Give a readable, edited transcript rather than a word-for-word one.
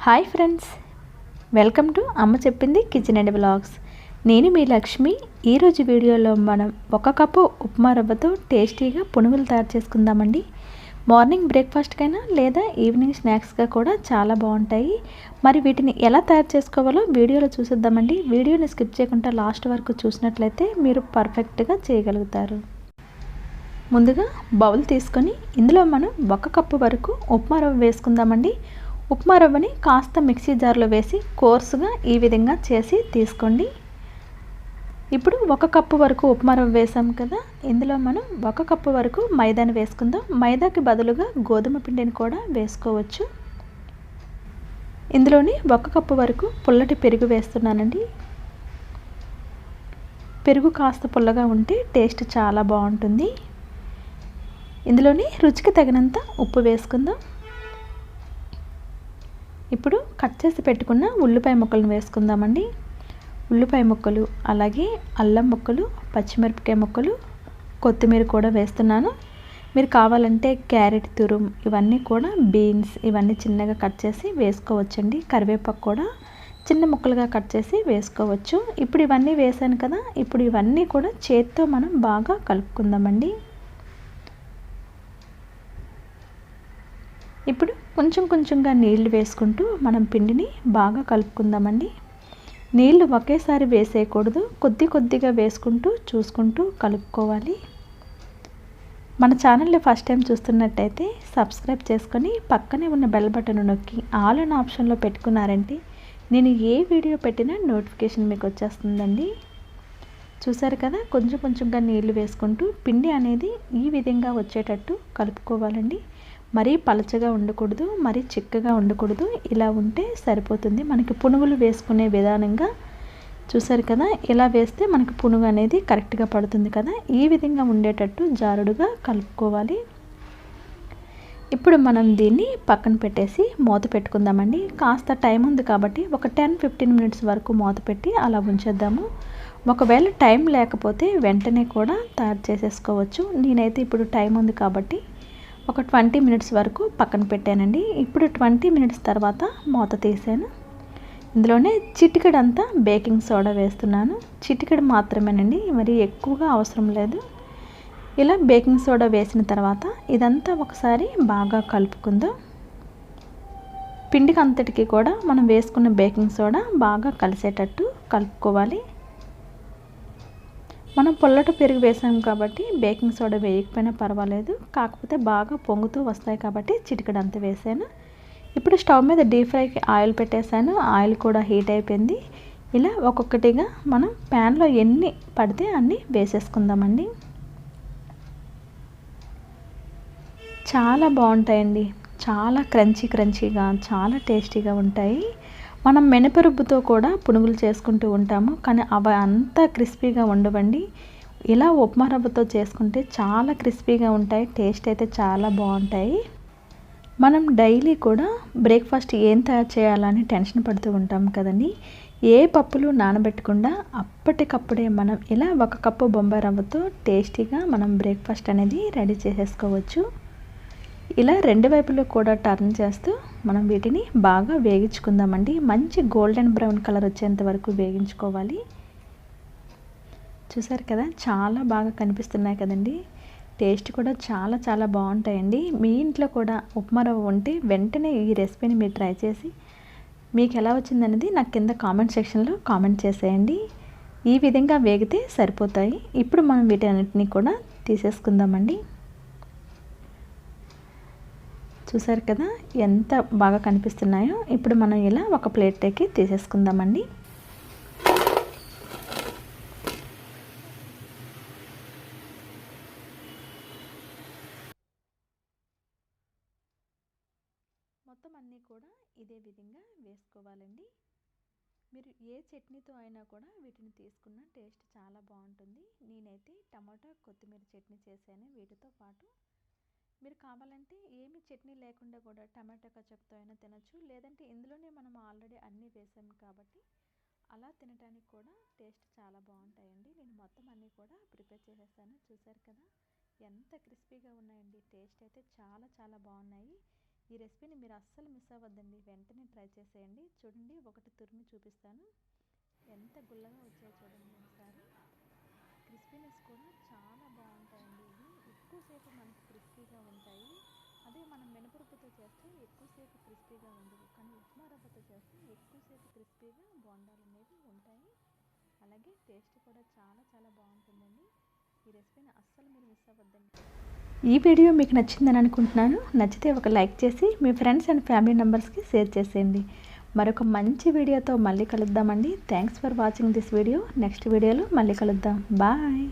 Hi friends, welcome to అమ్మ చెప్పింది kitchen and blogs. నేను మీ లక్ష్మి. ఈరోజు వీడియోలో మనం 1 కప్పు ఉప్మా రవ్వతో టేస్టీగా పునుగులు తయారు చేసుకుందామండి. మార్నింగ్ బ్రేక్ఫాస్ట్కైనా లేదా ఈవినింగ్ స్నాక్స్గా కూడా చాలా బాగుంటాయి. మరి వీటిని ఎలా తయారు చేసుకోవాలో వీడియోలో చూసేద్దామండి. వీడియోని స్కిప్ చేయకుండా లాస్ట్ వరకు చూసినట్లయితే మీరు పర్ఫెక్ట్గా చేయగలుగుతారు. ముందుగా బౌల్ తీసుకొని ఇందులో మనం 1 కప్పు వరకు ఉప్మా రవ్వ వేసుకుందామండి. ఉప్మా రవ్వని కాస్త మిక్సీ జార్లో వేసి కోర్సుగా ఈ విధంగా చేసి తీసుకోండి. ఇప్పుడు 1 కప్పు వరకు ఉప్మా రవ్వ వేసాం కదా, ఇందులో మనం 1 కప్పు వరకు మైదాని వేసుకుందాం. మైదాకి బదులుగా గోధుమ పిండిని కూడా వేసుకోవచ్చు. ఇందులోని 1 కప్పు వరకు పుల్లటి పెరుగు వేస్తున్నానండి. పెరుగు కాస్త పుల్లగా ఉంటే టేస్ట్ చాలా బాగుంటుంది. ఇందులోని రుచికి తగినంత ఉప్పు వేసుకుందాం. ఇప్పుడు కట్ చేసి పెట్టుకున్న ఉల్లిపాయ ముక్కలను వేసుకుందామండి. ఉల్లిపాయ ముక్కలు, అలాగే అల్లం ముక్కలు, పచ్చిమిరపకాయ ముక్కలు, కొత్తిమీర కూడా వేస్తున్నాను. మీరు కావాలంటే క్యారెట్ తురుము, ఇవన్నీ కూడా బీన్స్ ఇవన్నీ చిన్నగా కట్ చేసి వేసుకోవచ్చండి. కరివేపాకు కూడా చిన్న ముక్కలుగా కట్ చేసి వేసుకోవచ్చు. ఇప్పుడు ఇవన్నీ వేసాను కదా, ఇప్పుడు ఇవన్నీ కూడా చేత్తో మనం బాగా కలుపుకుందామండి. ఇప్పుడు కొంచెం కొంచెంగా నీళ్లు వేసుకుంటూ మనం పిండిని బాగా కలుపుకుందామండి. నీళ్లు ఒకేసారి వేసేయకూడదు, కొద్ది కొద్దిగా వేసుకుంటూ చూసుకుంటూ కలుపుకోవాలి. మన ఛానల్ని ఫస్ట్ టైం చూస్తున్నట్టయితే సబ్స్క్రైబ్ చేసుకొని పక్కనే ఉన్న బెల్ బటన్ నొక్కి ఆల్ అనే ఆప్షన్లో పెట్టుకున్నారంటే నేను ఏ వీడియో పెట్టినా నోటిఫికేషన్ మీకు వచ్చేస్తుందండి. చూసారు కదా, కొంచెం కొంచెంగా నీళ్లు వేసుకుంటూ పిండి అనేది ఈ విధంగా వచ్చేటట్టు కలుపుకోవాలండి. మరీ పలచగా ఉండకూడదు, మరీ చిక్కగా ఉండకూడదు. ఇలా ఉంటే సరిపోతుంది. మనకి పునుగులు వేసుకునే విధానంగా చూసారు కదా, ఇలా వేస్తే మనకి పునుగు అనేది కరెక్ట్గా పడుతుంది కదా. ఈ విధంగా ఉండేటట్టు జారుడుగా కలుపుకోవాలి. ఇప్పుడు మనం దీన్ని పక్కన పెట్టేసి మూత పెట్టుకుందామండి. కాస్త టైం ఉంది కాబట్టి ఒక 10-15 మినిట్స్ వరకు మూత పెట్టి అలా ఉంచేద్దాము. ఒకవేళ టైం లేకపోతే వెంటనే కూడా తయారు చేసేసుకోవచ్చు. నేనైతే ఇప్పుడు టైం ఉంది కాబట్టి ఒక 20 మినిట్స్ వరకు పక్కన పెట్టానండి. ఇప్పుడు 20 మినిట్స్ తర్వాత మూత తీసాను. ఇందులోనే చిటికెడంతా బేకింగ్ సోడా వేస్తున్నాను. చిటికెడు మాత్రమేనండి, మరి ఎక్కువగా అవసరం లేదు. ఇలా బేకింగ్ సోడా వేసిన తర్వాత ఇదంతా ఒకసారి బాగా కలుపుకుందాం. పిండికి అంతటికి కూడా మనం వేసుకున్న బేకింగ్ సోడా బాగా కలిసేటట్టు కలుపుకోవాలి. మనం పొల్లటి పెరుగు వేసాం కాబట్టి బేకింగ్ సోడా వేయకపోయినా పర్వాలేదు, కాకపోతే బాగా పొంగుతూ వస్తాయి కాబట్టి చిటికెడంత వేసాను. ఇప్పుడు స్టవ్ మీద డీప్ ఫ్రైకి ఆయిల్ పెట్టేశాను. ఆయిల్ కూడా హీట్ అయిపోయింది. ఇలా ఒక్కొక్కటిగా మనం ప్యాన్లో ఎన్ని పడితే అన్ని వేసేసుకుందామండి. చాలా బాగుంటాయండి, చాలా క్రంచీగా చాలా టేస్టీగా ఉంటాయి. మనం మినపరుబ్బుతో కూడా పునుగులు చేసుకుంటూ ఉంటాము, కానీ అవి అంతా క్రిస్పీగా ఉండవండి. ఇలా ఉప్మా రవ్వతో చేసుకుంటే చాలా క్రిస్పీగా ఉంటాయి, టేస్ట్ అయితే చాలా బాగుంటాయి. మనం డైలీ కూడా బ్రేక్ఫాస్ట్ ఏం తయారు చేయాలని టెన్షన్ పడుతూ ఉంటాం కదండి. ఏ పప్పులు నానబెట్టకుండా అప్పటికప్పుడే మనం ఇలా 1 కప్పు బొంబాయి రవ్వతో టేస్టీగా మనం బ్రేక్ఫాస్ట్ అనేది రెడీ చేసేసుకోవచ్చు. ఇలా రెండు వైపులు కూడా టర్న్ చేస్తూ మనం వీటిని బాగా వేగించుకుందామండి. మంచి గోల్డెన్ బ్రౌన్ కలర్ వచ్చేంత వరకు వేగించుకోవాలి. చూసారు కదా, చాలా బాగా కనిపిస్తున్నాయి కదండి. టేస్ట్ కూడా చాలా చాలా బాగుంటాయండి. మీ ఇంట్లో కూడా ఉప్మా రవ్వ ఉంటే వెంటనే ఈ రెసిపీని మీరు ట్రై చేసి మీకు ఎలా వచ్చిందనేది నాకు కింద కామెంట్ సెక్షన్లో కామెంట్ చేసేయండి. ఈ విధంగా వేగితే సరిపోతాయి. ఇప్పుడు మనం వీటన్నిటిని కూడా తీసేసుకుందామండి. చూసారు కదా ఎంత బాగా కనిపిస్తున్నాయో. ఇప్పుడు మనం ఇలా ఒక ప్లేట్లోకి తీసేసుకుందామండి. మొత్తం అన్నీ కూడా ఇదే విధంగా వేసుకోవాలండి. మీరు ఏ చట్నీతో అయినా కూడా వీటిని తీసుకున్న టేస్ట్ చాలా బాగుంటుంది. నేనైతే టమాటా కొత్తిమీర చట్నీ చేశాను వీటితో పాటు. మీరు కావాలంటే ఏమి చట్నీ లేకుండా కూడా టమాటా కచప్తో అయినా తినచ్చు, లేదంటే ఇందులోనే మనం ఆల్రెడీ అన్నీ వేసాం కాబట్టి అలా తినడానికి కూడా టేస్ట్ చాలా బాగుంటాయండి. నేను మొత్తం అన్నీ కూడా ప్రిపేర్ చేసేసాను. చూసారు కదా ఎంత క్రిస్పీగా ఉన్నాయండి. టేస్ట్ అయితే చాలా చాలా బాగున్నాయి. ఈ రెసిపీని మీరు అస్సలు మిస్ అవ్వద్దండి, వెంటనే ట్రై చేసేయండి. చూడండి, ఒకటి తురిమి చూపిస్తాను. ఎంత గుల్లగా వచ్చాయో చూడండి ఒకసారి. క్రిస్పీనెస్ కూడా చాలా బాగుంటాయండి. ఇవి ఎక్కువసేపు మనకి క్రిస్పీగా ఉంటాయి. అదే మనం మినపరుప్పుతో చేస్తే ఎక్కువసేపు క్రిస్పీగా ఉండవు, కానీ ఉప్మా రవ్వతో చేస్తే ఎక్కువసేపు క్రిస్పీగా బోండాలు అనేవి ఉంటాయి. అలాగే టేస్ట్ కూడా చాలా చాలా బాగుంటుందండి. ఈ రెసిపీని అస్సలు మీరు మిస్ అవ్వద్దండి. ఈ వీడియో మీకు నచ్చిందని అనుకుంటున్నాను. నచ్చితే ఒక లైక్ చేసి మీ ఫ్రెండ్స్ అండ్ ఫ్యామిలీ మెంబర్స్కి షేర్ చేసేయండి. మరొక మంచి వీడియోతో మళ్ళీ కలుద్దామండి. Thanks for watching this video. Next వీడియోలో మళ్ళీ కలుద్దాం. బాయ్.